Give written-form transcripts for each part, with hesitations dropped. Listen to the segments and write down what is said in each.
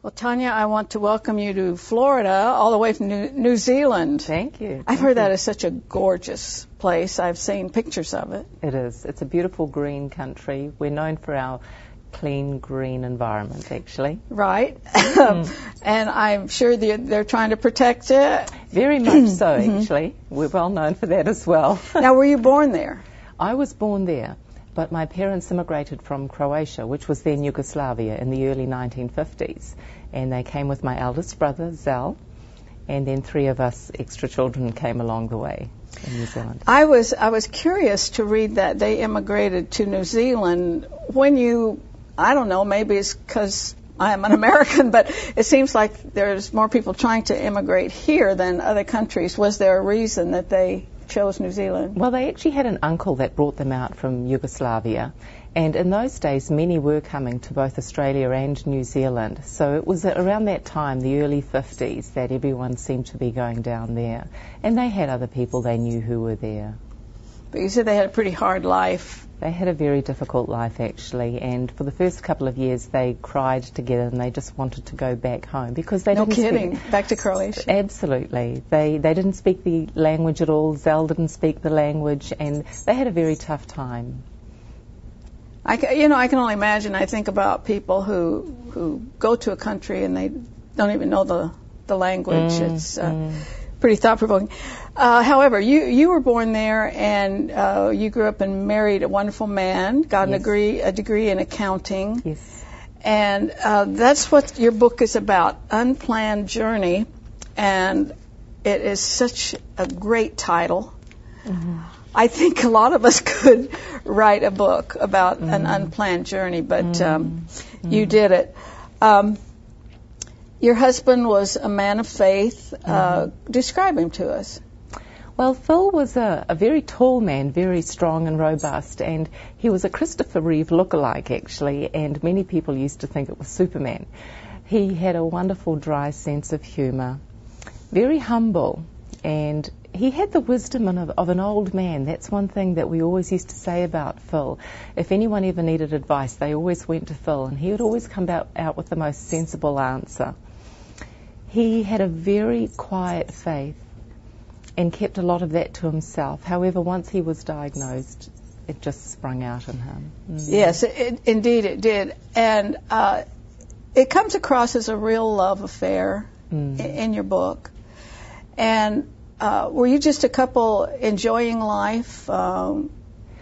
Well, Tanya, I want to welcome you to Florida, all the way from New Zealand. Thank you. I've heard that is such a gorgeous place. I've seen pictures of it. It is. It's a beautiful green country. We're known for our clean green environment, actually. Right. And I'm sure they're trying to protect it. Very much so, actually. We're well known for that as well. Now, were you born there? I was born there, but my parents immigrated from Croatia, which was then Yugoslavia, in the early 1950s. And they came with my eldest brother, Zal, and then 3 of us extra children came along the way in New Zealand. I was curious to read that they immigrated to New Zealand when you, I don't know, maybe it's because I am an American, but it seems like there's more people trying to immigrate here than other countries. Was there a reason that they chose New Zealand? Well, they actually had an uncle that brought them out from Yugoslavia, and in those days many were coming to both Australia and New Zealand. So it was around that time, the early 50s, that everyone seemed to be going down there. And they had other people they knew who were there. But you said they had a pretty hard life. They had a very difficult life, actually, and for the first couple of years they cried together and they just wanted to go back home because they didn't speak. Back to Croatia. Absolutely. They didn't speak the language at all. Zal didn't speak the language, and they had a very tough time. I can only imagine. I think about people who go to a country and they don't even know the language. It's pretty thought-provoking. However, you were born there, and you grew up and married a wonderful man, got a degree in accounting. Yes. And that's what your book is about, Unplanned Journey, and it is such a great title. I think a lot of us could write a book about an unplanned journey, but you did it. Your husband was a man of faith. Describe him to us. Well, Phil was a very tall man, very strong and robust, and he was a Christopher Reeve lookalike, actually, and many people used to think it was Superman. He had a wonderful, dry sense of humour, very humble, and he had the wisdom of an old man. That's one thing that we always used to say about Phil. If anyone ever needed advice, they always went to Phil, and he would always come out with the most sensible answer. He had a very quiet faith and kept a lot of that to himself. However, once he was diagnosed, it just sprung out in him. Yes, indeed it did. And it comes across as a real love affair in your book. And were you just a couple enjoying life?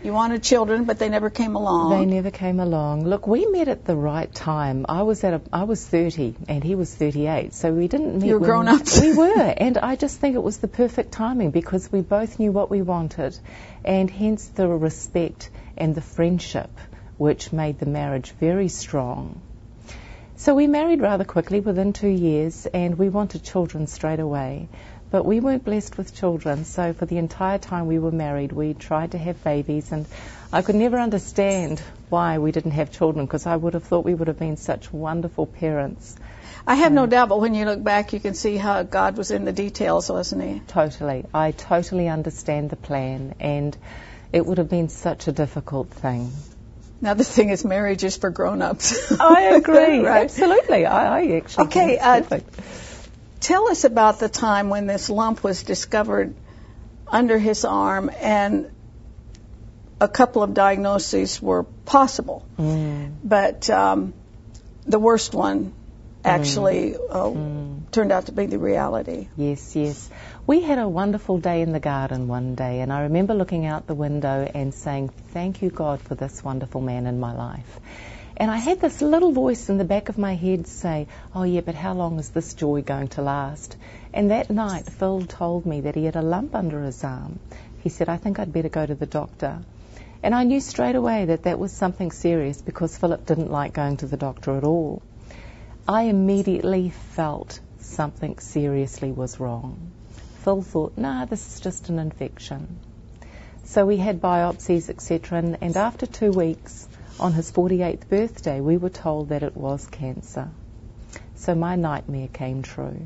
You wanted children, but they never came along. They never came along. Look, we met at the right time. I was 30 and he was 38, so we didn't meet. You were grown-ups. We were, and I just think it was the perfect timing because we both knew what we wanted, and hence the respect and the friendship which made the marriage very strong. So we married rather quickly, within 2 years, and we wanted children straight away. But we weren't blessed with children, so for the entire time we were married, we tried to have babies, and I could never understand why we didn't have children, because I would have thought we would have been such wonderful parents. I have no doubt, but when you look back, you can see how God was in the details, wasn't he? Totally. I totally understand the plan, and it would have been such a difficult thing. Now, the thing is, marriage is for grown-ups. I agree. Right? Absolutely. I actually think it's perfect. Tell us about the time when this lump was discovered under his arm and a couple of diagnoses were possible. But the worst one actually turned out to be the reality. Yes, yes. We had a wonderful day in the garden one day, and I remember looking out the window and saying, "Thank you, God, for this wonderful man in my life." And I had this little voice in the back of my head say, "Oh yeah, but how long is this joy going to last?" And that night, Phil told me that he had a lump under his arm. He said, "I think I'd better go to the doctor." And I knew straight away that that was something serious because Philip didn't like going to the doctor at all. I immediately felt something seriously was wrong. Phil thought, "Nah, this is just an infection." So we had biopsies, etc. And after 2 weeks, on his 48th birthday, we were told that it was cancer. So my nightmare came true.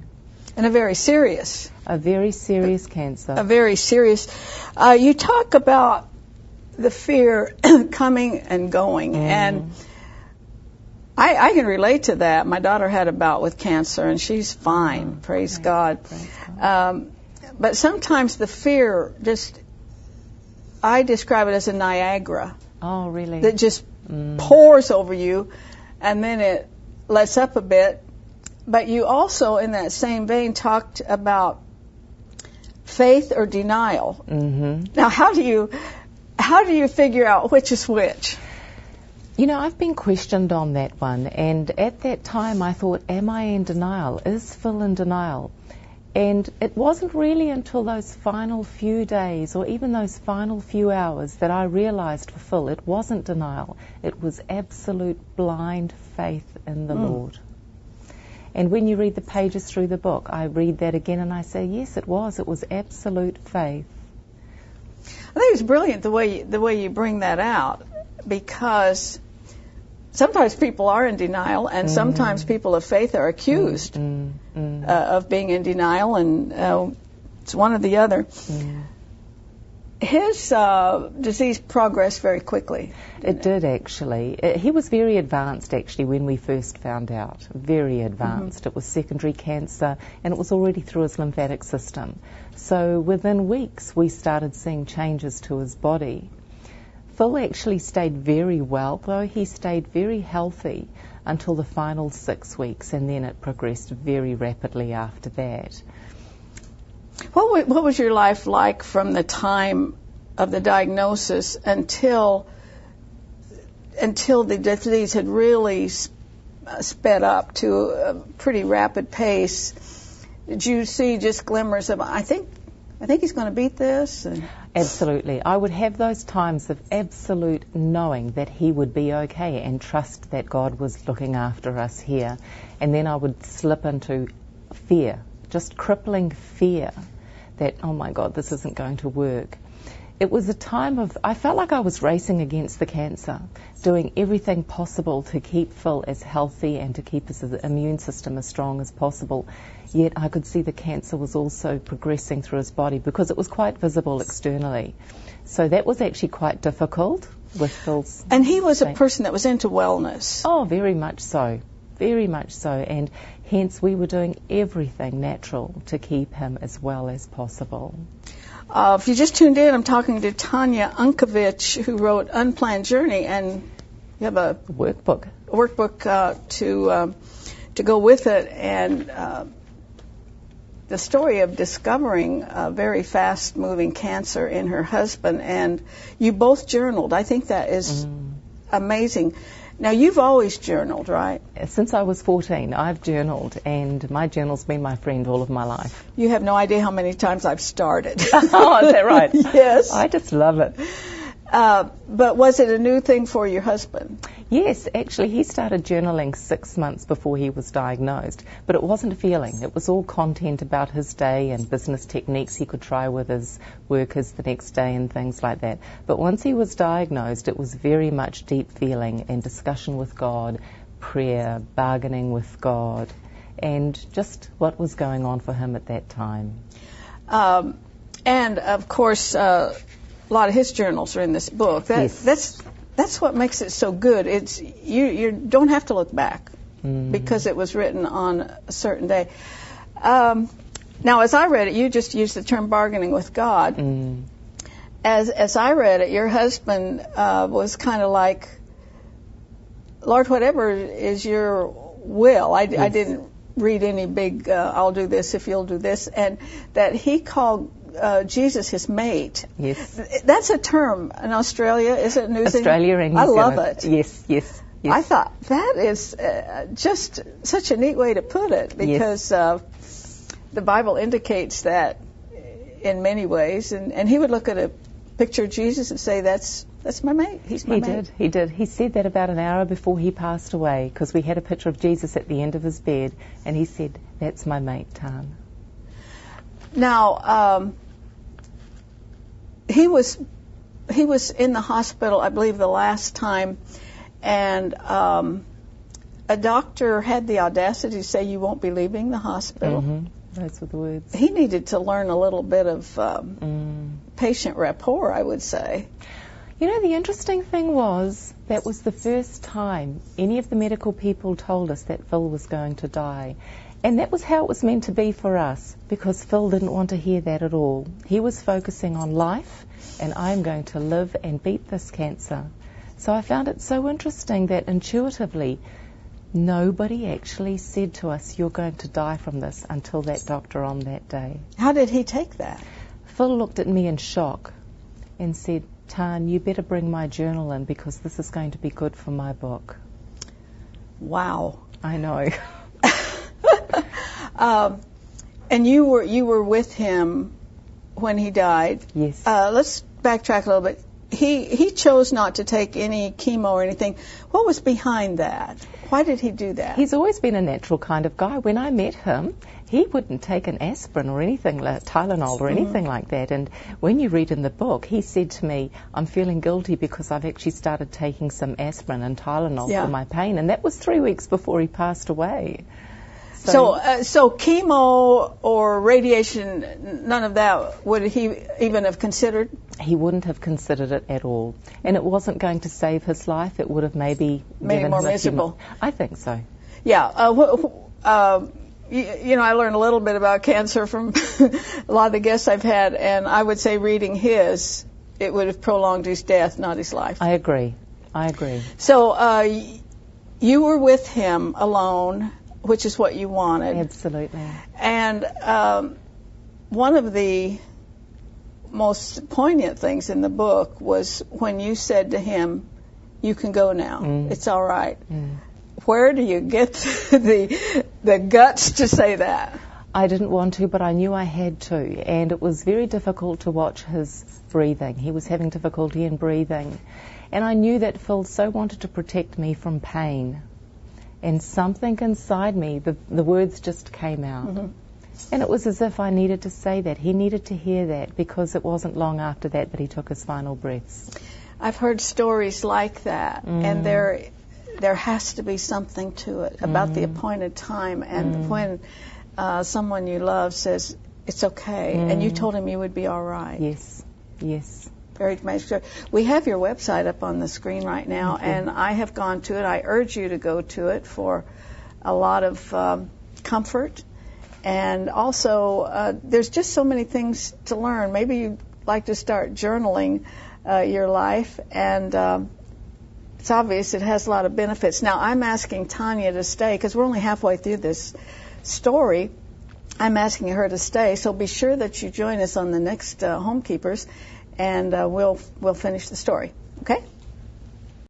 And a very serious. A very serious cancer. A very serious. You talk about the fear coming and going. And I can relate to that. My daughter had a bout with cancer, and she's fine. Praise God. But sometimes the fear I describe it as a Niagara. Oh, really? That just pours over you, and then it lets up a bit. But you also, in that same vein, talked about faith or denial. Mm-hmm. Now, how do you figure out which is which? You know, I've been questioned on that one, and at that time I thought, am I in denial? Is Phil in denial? And it wasn't really until those final few days or even those final few hours that I realized for Phil it wasn't denial. It was absolute blind faith in the Lord. And when you read the pages through the book, I read that again and I say, yes, it was. It was absolute faith. I think it's brilliant the way you bring that out, because sometimes people are in denial, and sometimes people of faith are accused of being in denial, and it's one or the other. His disease progressed very quickly. It did, actually. He was very advanced, actually, when we first found out. Very advanced. It was secondary cancer, and it was already through his lymphatic system. So within weeks, we started seeing changes to his body. Phil actually stayed very well, though. He stayed very healthy until the final 6 weeks, and then it progressed very rapidly after that. What was your life like from the time of the diagnosis until the disease had really sped up to a pretty rapid pace? Did you see just glimmers of, I think he's going to beat this? Absolutely. I would have those times of absolute knowing that he would be okay and trust that God was looking after us here. And then I would slip into fear, just crippling fear that, oh my God, this isn't going to work. It was a time I felt like I was racing against the cancer, doing everything possible to keep Phil as healthy and to keep his immune system as strong as possible. Yet I could see the cancer was also progressing through his body because it was quite visible externally. So that was actually quite difficult with Phil's. And he was a person that was into wellness. Oh, very much so. Very much so. And hence we were doing everything natural to keep him as well as possible. If you just tuned in, I'm talking to Tanya Unkovich, who wrote Unplanned Journey, and you have a workbook to go with it, and the story of discovering a very fast-moving cancer in her husband, and you both journaled. I think that is amazing. Now, you've always journaled, right? Since I was 14, I've journaled, and my journal's been my friend all of my life. You have no idea how many times I've started. Oh, is that right? Yes. I just love it. But was it a new thing for your husband? Yes, actually, he started journaling 6 months before he was diagnosed, but it wasn't a feeling. It was all content about his day and business techniques he could try with his workers the next day and things like that. But once he was diagnosed, it was very much deep feeling and discussion with God, prayer, bargaining with God, and just what was going on for him at that time. And, of course, a lot of his journals are in this book. Yes. That's what makes it so good. It's you don't have to look back because it was written on a certain day. Now, as I read it, you just used the term bargaining with God. As I read it, your husband was kind of like, Lord, whatever is your will. I didn't read any big, I'll do this if you'll do this, and that he called Jesus his mate. Yes. That's a term in Australia, is it? New Zealand? Australia and New I Zealand. love it. Yes. I thought that is just such a neat way to put it, because the Bible indicates that in many ways, and he would look at a picture of Jesus and say, that's my mate. He's my mate. He did. He said that about an hour before he passed away, because we had a picture of Jesus at the end of his bed, and he said, that's my mate, Tan. Now, he was in the hospital, I believe, the last time, and a doctor had the audacity to say, you won't be leaving the hospital. Those were the words. He needed to learn a little bit of patient rapport, I would say. You know, the interesting thing was that was the first time any of the medical people told us that Phil was going to die. And that was how it was meant to be for us, because Phil didn't want to hear that at all. He was focusing on life, and I'm going to live and beat this cancer. So I found it so interesting that intuitively nobody actually said to us, you're going to die from this, until that doctor on that day. How did he take that? Phil looked at me in shock and said, Tan, you better bring my journal in because this is going to be good for my book. Wow. I know. And you were with him when he died. Yes. Let's backtrack a little bit. He chose not to take any chemo or anything. What was behind that? Why did he do that? He's always been a natural kind of guy. When I met him, he wouldn't take an aspirin or anything like Tylenol or anything like that. And when you read in the book, he said to me, I'm feeling guilty because I've actually started taking some aspirin and Tylenol for my pain. And that was 3 weeks before he passed away. So chemo or radiation, none of that would he even have considered? He wouldn't have considered it at all. And it wasn't going to save his life. It would have maybe made him more miserable. I think so. Yeah. You know, I learned a little bit about cancer from a lot of the guests I've had, and I would say reading his, it would have prolonged his death, not his life. I agree. So you were with him alone, which is what you wanted. Absolutely. And one of the most poignant things in the book was when you said to him, you can go now. It's all right. Where do you get the guts to say that? I didn't want to, but I knew I had to. And it was very difficult to watch his breathing. He was having difficulty in breathing. And I knew that Phil so wanted to protect me from pain. And something inside me, the words just came out. And it was as if I needed to say that. He needed to hear that, because it wasn't long after that he took his final breaths. I've heard stories like that, and there has to be something to it about the appointed time, and when someone you love says, it's okay, and you told him you would be all right. Yes. Very dramatic. We have your website up on the screen right now, and I have gone to it. I urge you to go to it for a lot of comfort. And also, there's just so many things to learn. Maybe you'd like to start journaling your life, and it's obvious it has a lot of benefits. Now, I'm asking Tanya to stay, because we're only halfway through this story. I'm asking her to stay, so be sure that you join us on the next Homekeepers, and we'll finish the story. Okay?